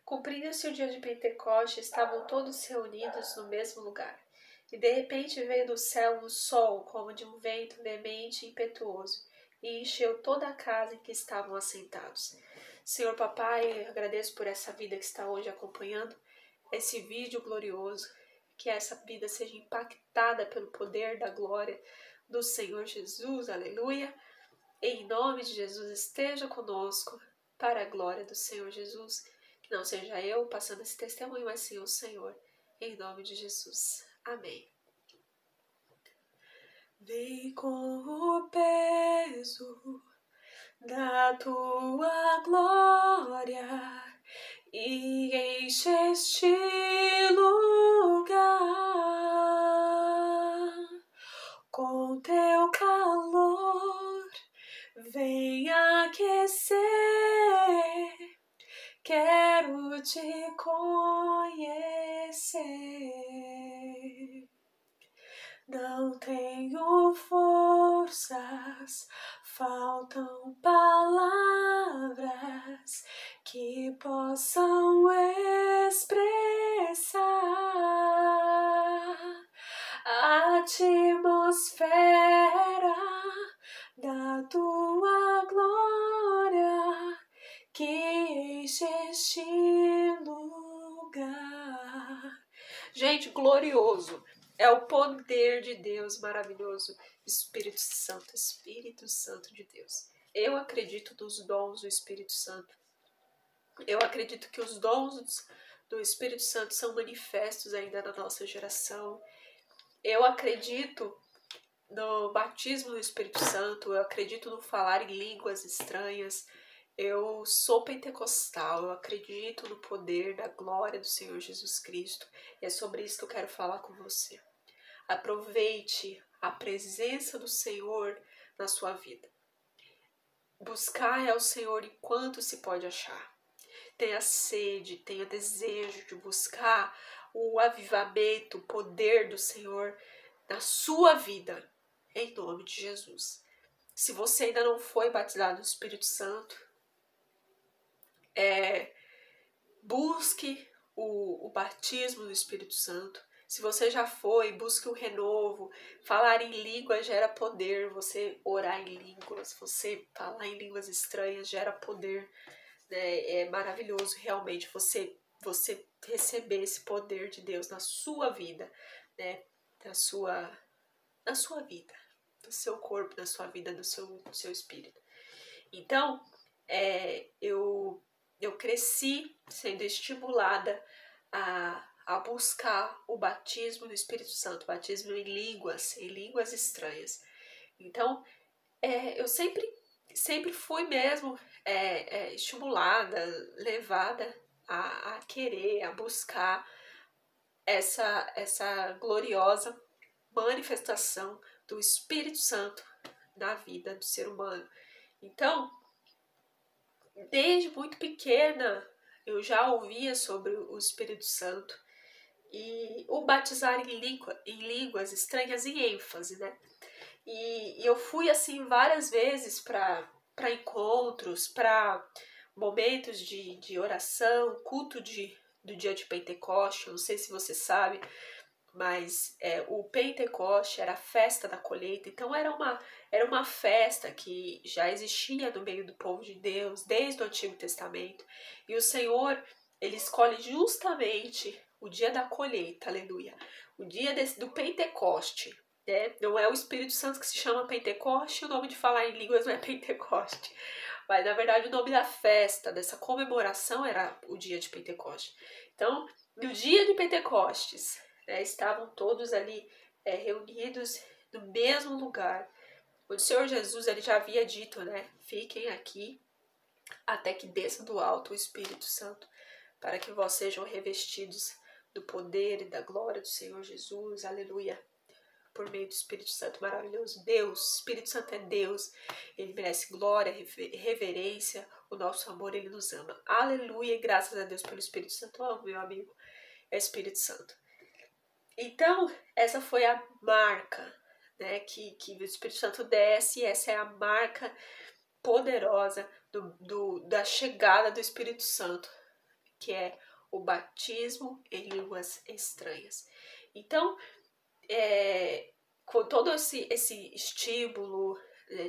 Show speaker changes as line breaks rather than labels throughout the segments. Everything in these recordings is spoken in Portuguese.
Cumprindo-se o dia de Pentecostes, estavam todos reunidos no mesmo lugar. E de repente veio do céu um sol, como de um vento veemente e impetuoso, e encheu toda a casa em que estavam assentados. Senhor Papai, eu agradeço por essa vida que está hoje acompanhando esse vídeo glorioso, que essa vida seja impactada pelo poder da glória do Senhor Jesus, aleluia. Em nome de Jesus, esteja conosco para a glória do Senhor Jesus. Que não seja eu passando esse testemunho, mas sim o Senhor. Em nome de Jesus. Amém. Vem com o peso da tua glória e enche este lugar com teu calor. Vem aquecer, quero te conhecer. Não tenho forças, faltam palavras que possam expressar a atmosfera da tua glória que enche este lugar. Gente, glorioso é o poder de Deus maravilhoso, Espírito Santo de Deus. Eu acredito nos dons do Espírito Santo. Eu acredito que os dons do Espírito Santo são manifestos ainda na nossa geração. Eu acredito no batismo do Espírito Santo, eu acredito no falar em línguas estranhas. Eu sou pentecostal, eu acredito no poder da glória do Senhor Jesus Cristo. E é sobre isso que eu quero falar com você. Aproveite a presença do Senhor na sua vida. Buscar ao Senhor enquanto se pode achar. Tenha sede, tenha desejo de buscar o avivamento, o poder do Senhor na sua vida, em nome de Jesus. Se você ainda não foi batizado no Espírito Santo, busque o batismo do Espírito Santo. Se você já foi, busque o renovo. Falar em línguas gera poder. Você orar em línguas, você falar em línguas estranhas gera poder. Né? É maravilhoso realmente você receber esse poder de Deus na sua vida, né? na sua vida, no seu corpo, na sua vida, no seu espírito. Então, eu cresci sendo estimulada a buscar o batismo do Espírito Santo, batismo em línguas estranhas. Então, eu sempre fui mesmo estimulada, levada a querer, a buscar essa gloriosa manifestação do Espírito Santo na vida do ser humano. Então, desde muito pequena, eu já ouvia sobre o Espírito Santo e o batizar em línguas estranhas em ênfase, né? E eu fui assim várias vezes para encontros, para momentos de oração, culto do dia de Pentecoste. Não sei se você sabe, mas o Pentecoste era a festa da colheita, então era uma festa que já existia no meio do povo de Deus desde o Antigo Testamento, e o Senhor, ele escolhe justamente o dia da colheita, aleluia, o dia do Pentecoste, né? Não é o Espírito Santo que se chama Pentecoste, o nome de falar em línguas não é Pentecoste, mas na verdade o nome da festa, dessa comemoração era o dia de Pentecoste. Então, no dia de Pentecostes, estavam todos ali reunidos no mesmo lugar, onde o Senhor Jesus ele já havia dito, né? Fiquem aqui até que desça do alto o Espírito Santo, para que vós sejam revestidos do poder e da glória do Senhor Jesus, aleluia, por meio do Espírito Santo maravilhoso. Deus, Espírito Santo é Deus, ele merece glória, reverência, o nosso amor, ele nos ama, aleluia, e graças a Deus pelo Espírito Santo. Eu amo, meu amigo, é Espírito Santo. Então, essa foi a marca, né, que o Espírito Santo desce, e essa é a marca poderosa da chegada do Espírito Santo, que é o batismo em línguas estranhas. Então, com todo esse estímulo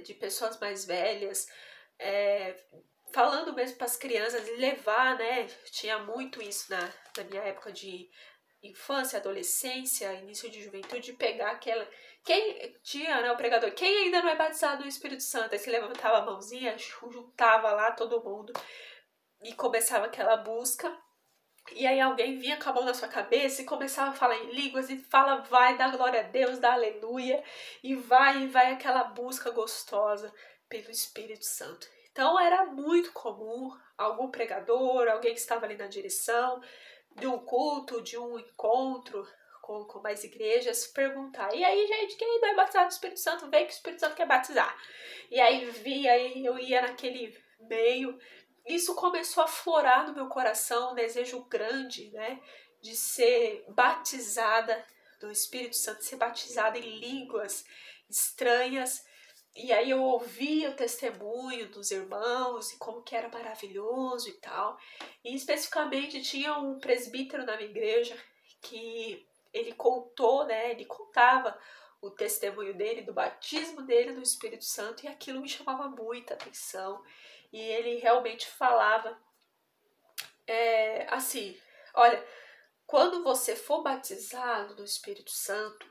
de pessoas mais velhas, falando mesmo para as crianças, levar, né? Tinha muito isso na minha época de infância, adolescência, início de juventude, de pegar aquela... Quem tinha, né, o pregador, quem ainda não é batizado no Espírito Santo? Aí você levantava a mãozinha, juntava lá todo mundo e começava aquela busca. E aí alguém vinha com a mão na sua cabeça e começava a falar em línguas e fala, vai, dá glória a Deus, dá aleluia, e vai aquela busca gostosa pelo Espírito Santo. Então era muito comum algum pregador, alguém que estava ali na direção de um culto, de um encontro com mais igrejas, perguntar, e aí, gente, quem vai batizar no Espírito Santo? Vem que o Espírito Santo quer batizar. E aí eu ia naquele meio. Isso começou a florar no meu coração, um desejo grande, né, de ser batizada do Espírito Santo, ser batizada em línguas estranhas. E aí eu ouvia o testemunho dos irmãos e como que era maravilhoso e tal. E especificamente tinha um presbítero na minha igreja que ele contou, né, ele contava o testemunho dele, do batismo dele no Espírito Santo, e aquilo me chamava muita atenção. E ele realmente falava assim, olha, quando você for batizado no Espírito Santo,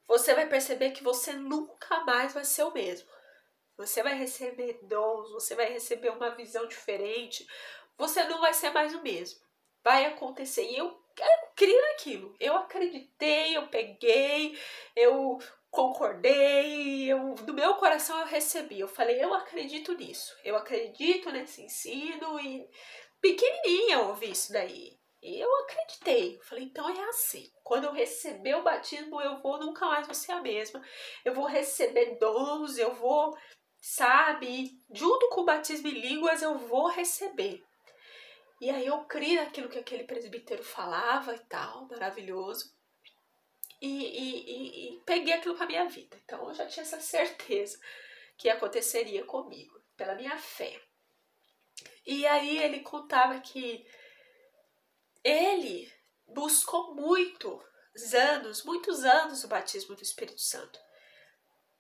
você vai perceber que você nunca mais vai ser o mesmo. Você vai receber dons, você vai receber uma visão diferente, você não vai ser mais o mesmo. Vai acontecer. E eu criei naquilo. Eu acreditei, eu peguei, eu concordei, do meu coração eu recebi. Eu falei, eu acredito nisso. Eu acredito nesse ensino. E pequenininha eu ouvi isso daí. E eu acreditei. Eu falei, então é assim. Quando eu receber o batismo, eu nunca mais vou ser a mesma. Eu vou receber dons, eu vou, sabe, junto com o batismo em línguas eu vou receber. E aí eu criei naquilo que aquele presbítero falava e tal, maravilhoso. E peguei aquilo para minha vida. Então eu já tinha essa certeza que aconteceria comigo, pela minha fé. E aí ele contava que ele buscou muitos anos o batismo do Espírito Santo.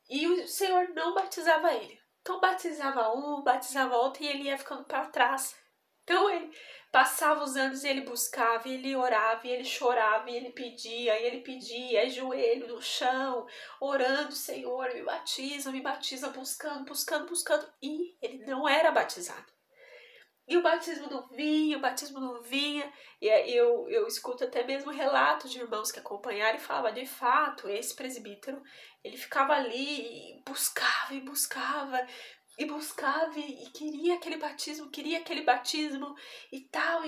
E o Senhor não batizava ele. Então batizava um, batizava outro, e ele ia ficando para trás. Então ele passava os anos e ele buscava, e ele orava, e ele chorava, e ele pedia, joelho no chão, orando, Senhor, me batiza, buscando, e ele não era batizado. E o batismo não vinha, e eu escuto até mesmo relatos de irmãos que acompanharam e falavam, de fato, esse presbítero, ele ficava ali e buscava, e queria aquele batismo, e tal,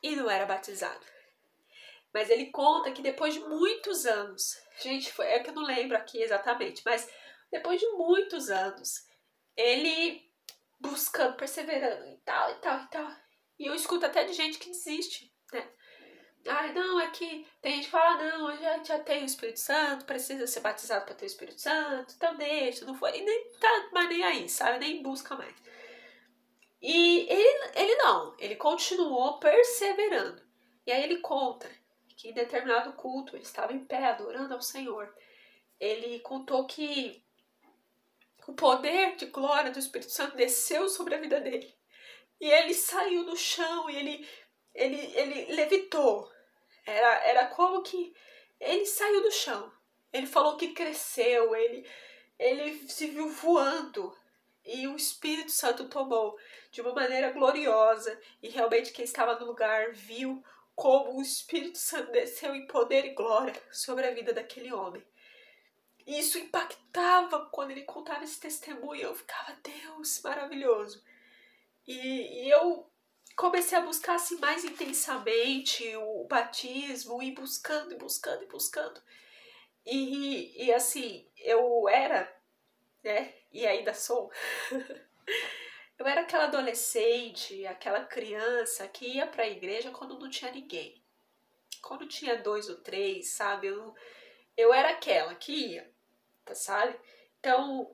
e não era batizado. Mas ele conta que depois de muitos anos, gente, é que eu não lembro aqui exatamente, mas depois de muitos anos, ele buscando, perseverando e tal. E eu escuto até de gente que desiste, né? Ai, não, é que tem gente que fala, não, eu já tenho o Espírito Santo, precisa ser batizado para ter o Espírito Santo, então deixa, não foi, e nem tá mais nem aí, sabe? Nem busca mais. E ele não, ele continuou perseverando. E aí ele conta que em determinado culto, ele estava em pé adorando ao Senhor. Ele contou que o poder de glória do Espírito Santo desceu sobre a vida dele. E ele saiu do chão e ele levitou. Era como que ele saiu do chão. Ele falou que cresceu, ele se viu voando. E o Espírito Santo tomou de uma maneira gloriosa. E realmente quem estava no lugar viu como o Espírito Santo desceu em poder e glória sobre a vida daquele homem. E isso impactava quando ele contava esse testemunho. Eu ficava, Deus, maravilhoso. E eu comecei a buscar assim, mais intensamente o batismo, e buscando. E assim, eu era, né, e ainda sou, eu era aquela adolescente, aquela criança que ia pra igreja quando não tinha ninguém. Quando tinha 2 ou 3, sabe, eu era aquela que ia, sabe? Então,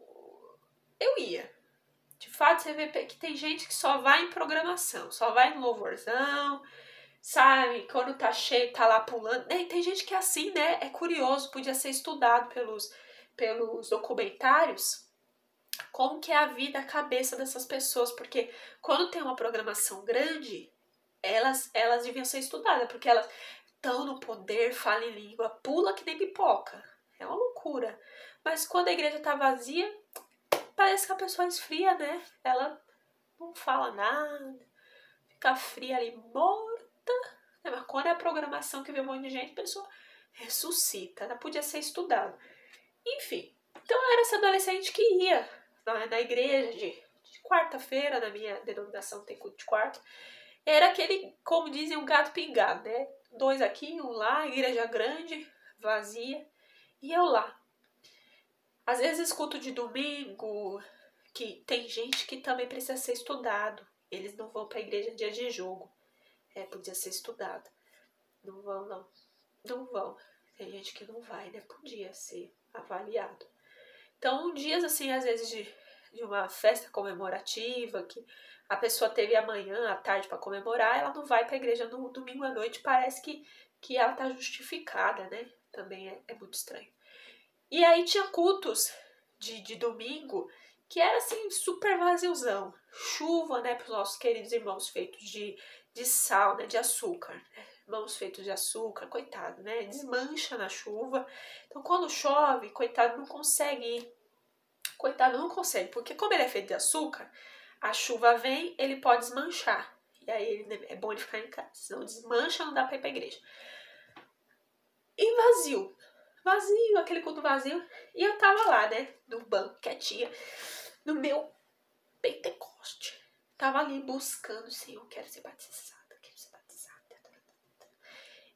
eu ia. De fato, você vê que tem gente que só vai em programação, só vai no louvorzão, sabe? Quando tá cheio, tá lá pulando. Tem gente que é assim, né? É curioso, podia ser estudado pelos documentários como que é a vida, a cabeça dessas pessoas, porque quando tem uma programação grande, elas deviam ser estudadas, porque elas estão no poder, falam em língua, pula que nem pipoca. É uma loucura. Mas quando a igreja tá vazia, parece que a pessoa esfria, né? Ela não fala nada, fica fria ali, morta. Mas quando é a programação que vê um monte de gente, a pessoa ressuscita. Ela podia ser estudada. Enfim, então eu era essa adolescente que ia na igreja de quarta-feira, na minha denominação tem culto de quarta. Era aquele, como dizem, um gato pingado, né? 2 aqui, 1 lá, igreja grande, vazia. E eu lá. Às vezes escuto de domingo que tem gente que também precisa ser estudado. Eles não vão pra igreja dia de jogo. Podia ser estudado. Não vão, não. Não vão. Tem gente que não vai, né? Podia ser avaliado. Então, dias assim, às vezes de uma festa comemorativa, que a pessoa teve amanhã, à tarde para comemorar, ela não vai para a igreja no domingo à noite, parece que ela tá justificada, né? Também é muito estranho. E aí tinha cultos de domingo que era assim, super vaziozão. Chuva, né, para os nossos queridos irmãos feitos de sal, né, de açúcar, né? Irmãos feitos de açúcar, coitado, né? Desmancha na chuva. Então, quando chove, coitado não consegue ir. Coitado não consegue, porque como ele é feito de açúcar, a chuva vem, ele pode desmanchar. E aí é bom ele ficar em casa. Senão desmancha, não dá pra ir pra igreja. E vazio. Vazio, aquele culto vazio. E eu tava lá, né? No banco, quietinha. No meu Pentecoste. Tava ali buscando, Senhor, quero ser batizada, quero ser batizada.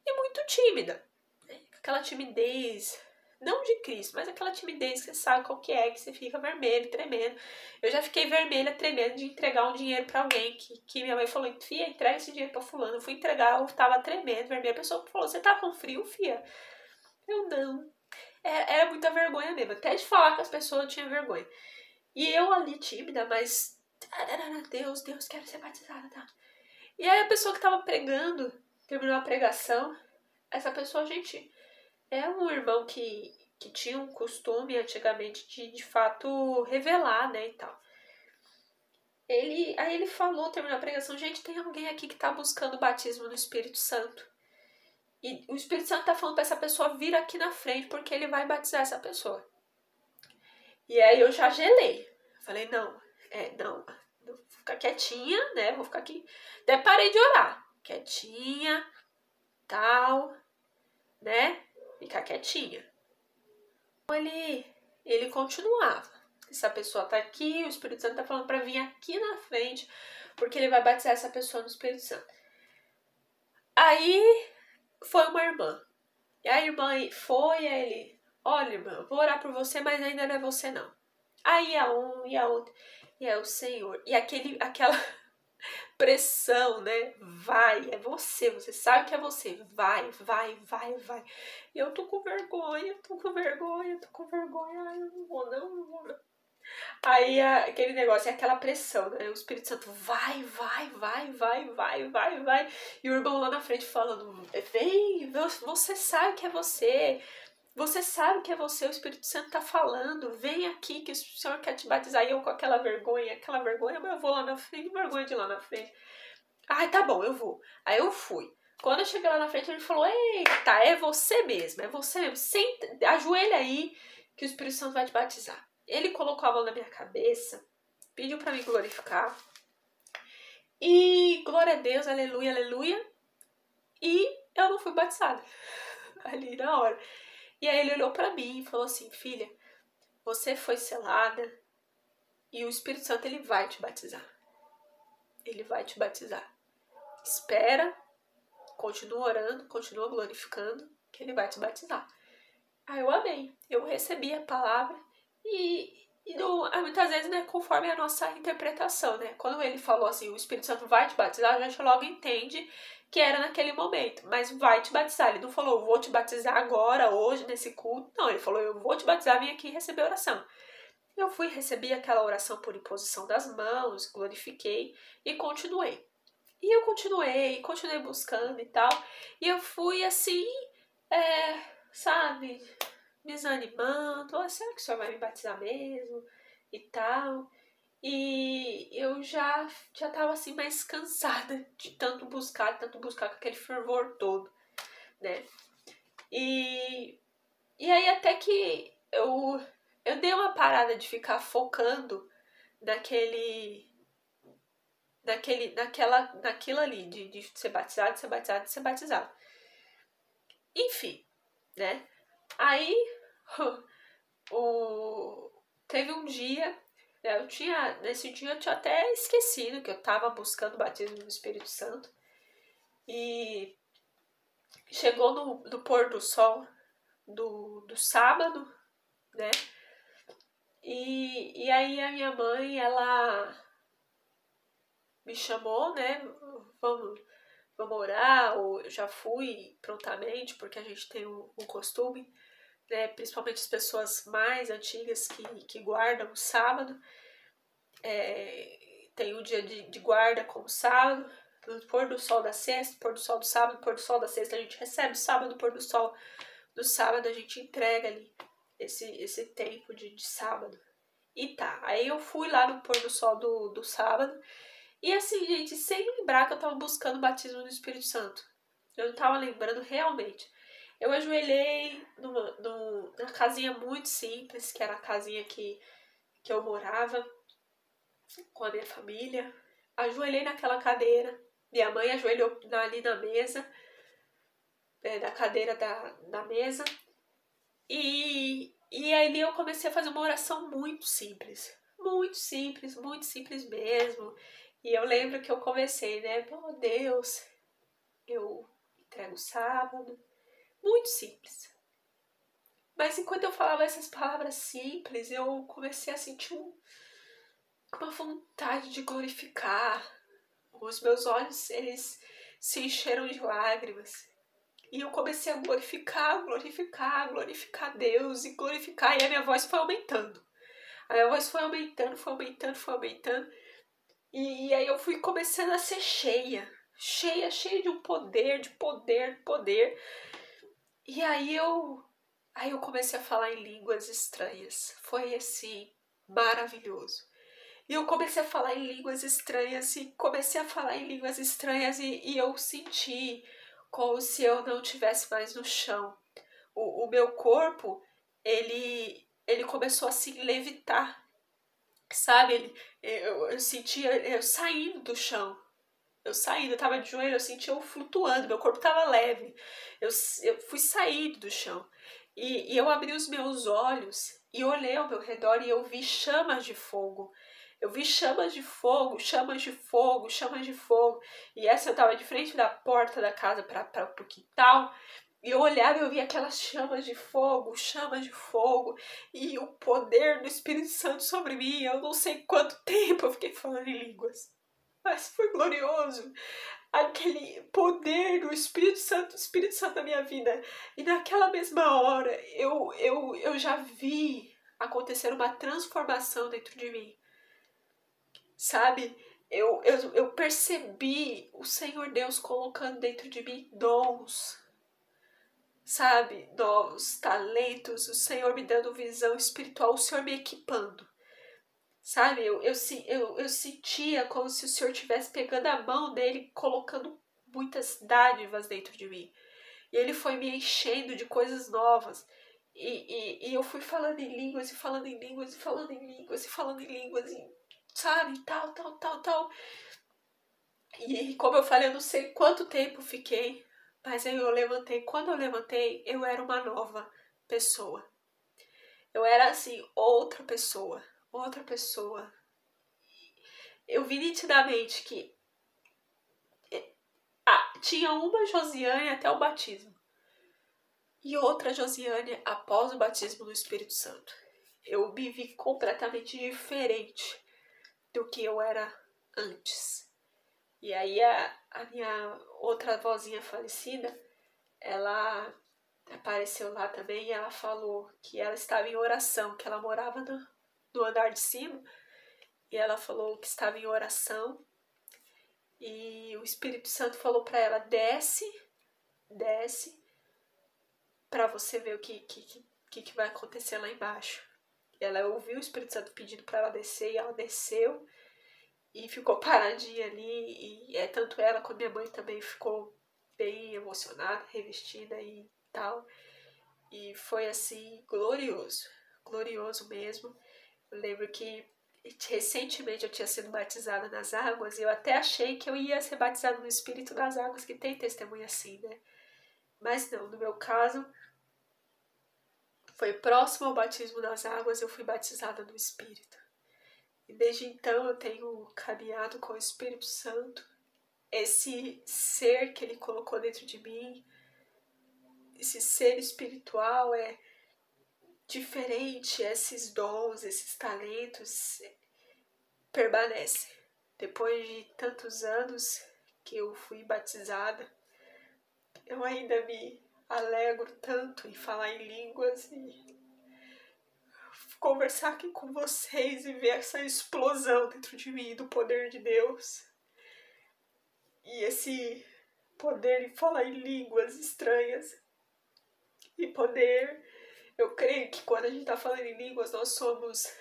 E muito tímida. Né? Aquela timidez, não de Cristo, mas aquela timidez que você sabe qual que você fica vermelho, tremendo. Eu já fiquei vermelha, tremendo de entregar um dinheiro pra alguém que minha mãe falou, fia, entrega esse dinheiro pra fulano. Eu fui entregar, eu tava tremendo, vermelha. A pessoa falou, você tá com frio, fia? Eu não. Era muita vergonha mesmo. Até de falar com as pessoas eu tinha vergonha. E eu ali tímida, mas Deus, quero ser batizada, tá? E aí a pessoa que tava pregando, terminou a pregação, essa pessoa, gente, é um irmão que tinha um costume antigamente de fato revelar, né, e tal. Aí ele falou, terminou a pregação, gente, tem alguém aqui que tá buscando o batismo no Espírito Santo. E o Espírito Santo tá falando pra essa pessoa vir aqui na frente, porque ele vai batizar essa pessoa. E aí eu já gelei. Falei, não, vou ficar quietinha, né, vou ficar aqui. Até parei de orar. Quietinha, tal, né, ficar quietinha. Ele continuava. Essa pessoa tá aqui, o Espírito Santo tá falando pra vir aqui na frente, porque ele vai batizar essa pessoa no Espírito Santo. Aí foi uma irmã. E a irmã foi, aí ele, olha, irmã, eu vou orar por você, mas ainda não é você não. Aí a um e a outra, e é o Senhor. E aquela pressão, né? Vai, é você sabe que é você. Vai. E eu tô com vergonha. Ai, eu não vou não. Aí aquele negócio, é aquela pressão, né? O Espírito Santo vai. E o irmão lá na frente falando, vem, você sabe que é você. Você sabe que é você, o Espírito Santo tá falando, vem aqui que o Senhor quer te batizar. E eu com aquela vergonha, mas eu vou lá na frente, vergonha de ir lá na frente. Ai, tá bom, eu vou. Aí eu fui. Quando eu cheguei lá na frente, ele falou, eita, é você mesmo. Senta, ajoelha aí que o Espírito Santo vai te batizar. Ele colocou a mão na minha cabeça, pediu pra me glorificar. E glória a Deus, aleluia. E eu não fui batizada ali na hora. E aí ele olhou pra mim e falou assim, filha, você foi selada e o Espírito Santo, ele vai te batizar. Ele vai te batizar. Espera, continua orando, continua glorificando, que ele vai te batizar. Aí eu amei, eu recebi a palavra e muitas vezes, né, conforme a nossa interpretação, né? Quando ele falou assim, o Espírito Santo vai te batizar, a gente logo entende que era naquele momento, mas vai te batizar. Ele não falou, eu vou te batizar agora, hoje, nesse culto. Não, ele falou, eu vou te batizar, vem aqui receber oração. Eu fui, recebi aquela oração por imposição das mãos, glorifiquei e continuei. E eu continuei buscando e tal. E eu fui assim, sabe, desanimando. Oh, será que o senhor vai me batizar mesmo? E tal. E eu já tava assim mais cansada de tanto buscar com aquele fervor todo, né? E aí até que eu dei uma parada de ficar focando naquilo ali, de ser batizado, de ser batizado, de ser batizado. Enfim, né? Aí teve um dia, nesse dia eu tinha até esquecido que eu tava buscando o batismo do Espírito Santo. E chegou no pôr do sol do sábado, né? E aí a minha mãe, ela me chamou, né? Vamos orar, ou eu já fui prontamente, porque a gente tem um costume, né? Principalmente as pessoas mais antigas que guardam o sábado, tem o dia de guarda como sábado, no pôr do sol da sexta, pôr do sol do sábado, pôr do sol da sexta a gente recebe o sábado, pôr do sol do sábado a gente entrega ali esse tempo de sábado. E tá, aí eu fui lá no pôr do sol do sábado. E assim, gente, sem lembrar que eu tava buscando o batismo do Espírito Santo. Eu não tava lembrando realmente. Eu ajoelhei numa casinha muito simples, que era a casinha que eu morava com a minha família. Ajoelhei naquela cadeira. Minha mãe ajoelhou ali na mesa, na cadeira da mesa. E aí eu comecei a fazer uma oração muito simples. Muito simples mesmo. E eu lembro que eu comecei, né? Oh, Deus, eu entrego o sábado. Muito simples. Mas enquanto eu falava essas palavras simples, eu comecei a sentir uma vontade de glorificar. Os meus olhos, eles se encheram de lágrimas. E eu comecei a glorificar Deus e glorificar. E a minha voz foi aumentando. A minha voz foi aumentando. E aí eu fui começando a ser cheia de um poder. E aí eu comecei a falar em línguas estranhas. Foi assim, maravilhoso. E eu comecei a falar em línguas estranhas e eu senti como se eu não estivesse mais no chão. O meu corpo, ele começou a se levitar, sabe? Eu sentia eu saindo do chão. Eu tava de joelho, eu sentia eu flutuando, meu corpo tava leve. Eu fui saindo do chão. E eu abri os meus olhos e olhei ao meu redor e eu vi chamas de fogo. Eu vi chamas de fogo. E essa eu tava de frente da porta da casa para o quintal. E eu olhava e eu via aquelas chamas de fogo. E o poder do Espírito Santo sobre mim. Eu não sei quanto tempo eu fiquei falando em línguas. Mas foi glorioso. Aquele poder do Espírito Santo na minha vida. E naquela mesma hora eu já vi acontecer uma transformação dentro de mim. Sabe? Eu percebi o Senhor Deus colocando dentro de mim dons, sabe? Novos talentos, o Senhor me dando visão espiritual, o Senhor me equipando. Sabe? Eu sentia como se o Senhor estivesse pegando a mão dele, colocando muitas dádivas dentro de mim. E ele foi me enchendo de coisas novas. E eu fui falando em línguas, sabe? Tal. E como eu falei, eu não sei quanto tempo fiquei, mas aí eu levantei. Quando eu levantei, eu era uma nova pessoa. Eu era assim, outra pessoa. Eu vi nitidamente que tinha uma Josiane até o batismo e outra Josiane após o batismo do Espírito Santo. Eu me vi completamente diferente do que eu era antes. E aí a minha outra avózinha falecida, ela apareceu lá também e ela falou que ela estava em oração, que ela morava no andar de cima, e ela falou que estava em oração, e o Espírito Santo falou para ela, desce, para você ver o que vai acontecer lá embaixo. Ela ouviu o Espírito Santo pedindo para ela descer, e ela desceu, e ficou paradinha ali, e tanto ela como minha mãe também ficou bem emocionada, revestida e tal, e foi assim, glorioso mesmo. Eu lembro que recentemente eu tinha sido batizada nas águas, e eu até achei que eu ia ser batizada no Espírito das águas, que tem testemunha assim, né? Mas não, no meu caso, foi próximo ao batismo das águas, eu fui batizada no Espírito. E desde então eu tenho caminhado com o Espírito Santo, esse ser que ele colocou dentro de mim, esse ser espiritual é diferente, esses dons, esses talentos permanecem. Depois de tantos anos que eu fui batizada, eu ainda me alegro tanto em falar em línguas e conversar aqui com vocês e ver essa explosão dentro de mim do poder de Deus. E esse poder de falar em línguas estranhas. E poder, eu creio que quando a gente está falando em línguas, nós somos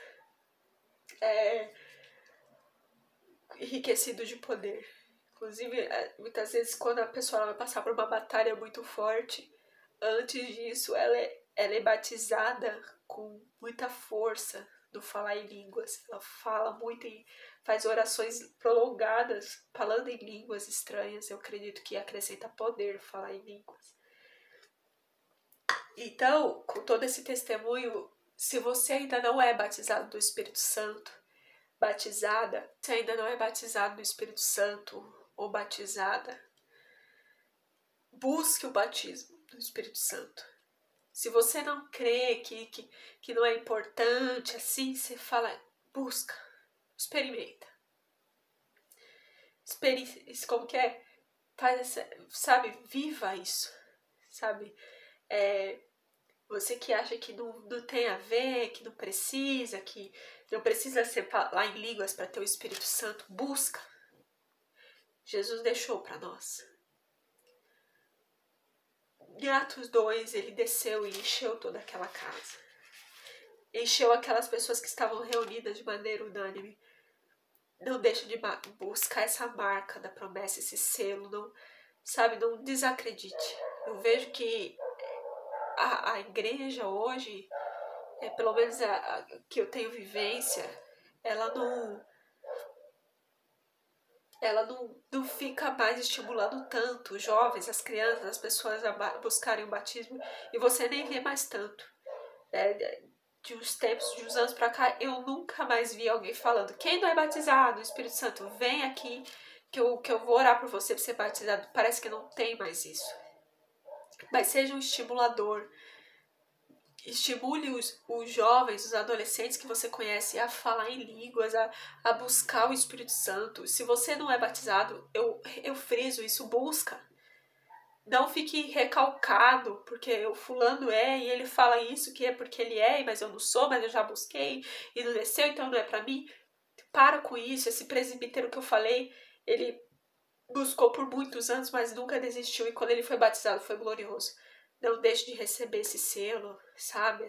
enriquecidos de poder. Inclusive, muitas vezes, quando a pessoa vai passar por uma batalha muito forte, antes disso, ela é batizada com muita força do falar em línguas. Ela fala muito e faz orações prolongadas, falando em línguas estranhas. Eu acredito que acrescenta poder falar em línguas. Então, com todo esse testemunho, se você ainda não é batizado do Espírito Santo, batizada, se ainda não é batizado do Espírito Santo ou batizada, busque o batismo do Espírito Santo. Se você não crê que não é importante, assim, você fala, busca, experimenta. Como que é? Faz essa, sabe, viva isso, sabe? Você que acha que não tem a ver, que não precisa ser falar em línguas para ter o Espírito Santo, busca. Jesus deixou para nós. Em Atos 2, ele desceu e encheu toda aquela casa. Encheu aquelas pessoas que estavam reunidas de maneira unânime. Não deixe de buscar essa marca da promessa, esse selo. Não desacredite. Eu vejo que a igreja hoje, pelo menos a que eu tenho vivência, ela não fica mais estimulando tanto os jovens, as crianças, as pessoas a buscarem o batismo, e você nem vê mais tanto. De uns anos pra cá, eu nunca mais vi alguém falando, quem não é batizado, o Espírito Santo, vem aqui que eu vou orar por você para ser batizado. Parece que não tem mais isso. Mas seja um estimulador. Estimule os jovens, os adolescentes que você conhece a falar em línguas, a buscar o Espírito Santo. Se você não é batizado, eu friso isso, busca. Não fique recalcado, porque o fulano é e ele fala isso, que é porque ele é, mas eu não sou, mas eu já busquei e não desceu, então não é pra mim. Para com isso. Esse presbítero que eu falei, ele buscou por muitos anos, mas nunca desistiu, e quando ele foi batizado foi glorioso. Não deixe de receber esse selo, sabe?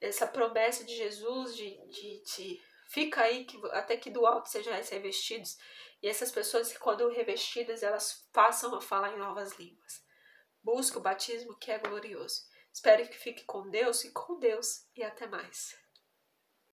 Essa promessa de Jesus de fica aí até que do alto sejam revestidos. E essas pessoas, quando revestidas, elas passam a falar em novas línguas. Busque o batismo, que é glorioso. Espero que fique com Deus, e até mais.